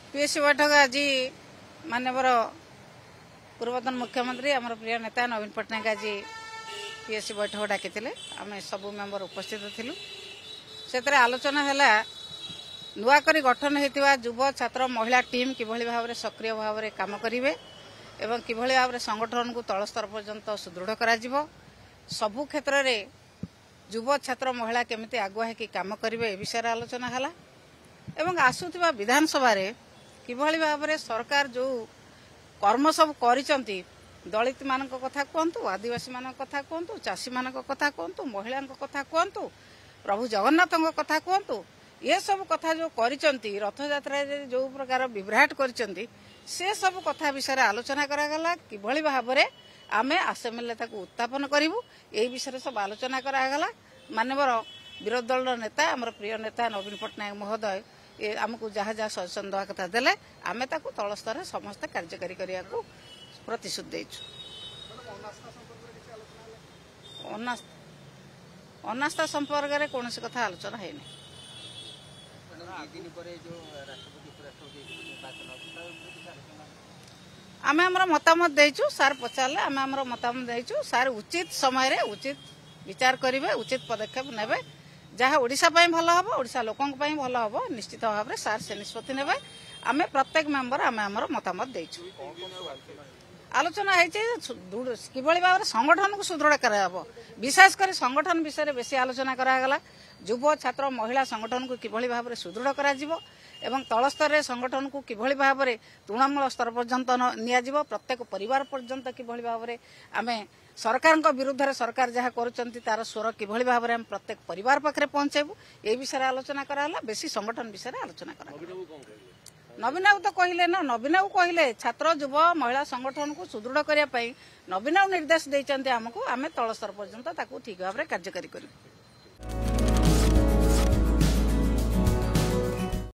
PSC बैठक आज माननीय पूर्वतन मुख्यमंत्री आम प्रिय नेता नवीन पट्टनायक आज पीएससी बैठक डाकी आम सबू मेम्बर उपस्थित थिलु से आलोचना है नुआक गठन होता युव छात्र महिला टीम किभली भाव में सक्रिय भाव में काम करेंगे एवं किभली भाव में संगठन को तल स्तर पर्यंत सुदृढ़ करा सबु क्षेत्र में युव छात्र महिला केमिति आगुआ है काम करेंगे ए विषय आलोचना है एवं आसुवा विधानसभा किभली भाव में सरकार जो कर्म सब करिसंती दलित मान कथा कहतु आदिवासी मान कथा कहतु चाषी मान कथा कहतु महिला कथा कहतु प्रभु जगन्नाथ कथा कहतु ये सब कथा जो करिसंती रथ यात्रा जो प्रकार विभ्राट करिसंती से सब कथा विषय आलोचना करागला किभली भाव में आमे आसेम्बली ताकू उत्थापन करिवु एई विषय सब आलोचना करागला माननीय विरोधी दल नेता आमर प्रिय नेता नवीन पट्टनायक महोदय आमको जहाँ जहाँ सजेसन देवा कथा देले आमे ताकू तल स्तर समस्त कार्यकारी करिया को प्रतिश्रुति देइछु। अनास्था संपर्क में कौन कथा आलोचना है आमे हमर मतामत देइछु सार पचारले आमे हमर मतामत देइछु सार उचित समय रे उचित विचार करिवे उचित पदक्षेप नेबे जहाँ ओडिशा पई भलो हबो ओडिशा लोकन पई भलो हबो निश्चित भाव में सार से निष्पत्ति नेबे आमे प्रत्येक मेंबर आमे हमर मतामत देइछु। आलोचना है किभली भाव संगठन को सुदृढ़ कराबो विशेषकर संगठन विषय बेसी आलोचना करागला युव छात्र महिला संगठन को किभली भाव में सुदृढ़ करा एवं तल स्तर संगठन को किभली भाव में तृणमूल स्तर पर्यंत नियाजिबो प्रत्येक परिवार पर्यंत किभली भाव में आमे सरकार विरुद्ध में सरकार जहाँ करुचंती तार स्वर किभली भाव में प्रत्येक परिवार पाखरे पहुंचेबू ए विषय आलोचना कराला बेसी संगठन विषय आलोचना करा। नवीन बाबू तो कहले ना नवीन बाबू कहले छात्र युव महिला संगठन को सुदृढ़ करने नवीन बाबू निर्देश देइचंती आमको आमे तल स्तर पर्यंत ताकू ठीक भाव में कार्यकारी करिबु।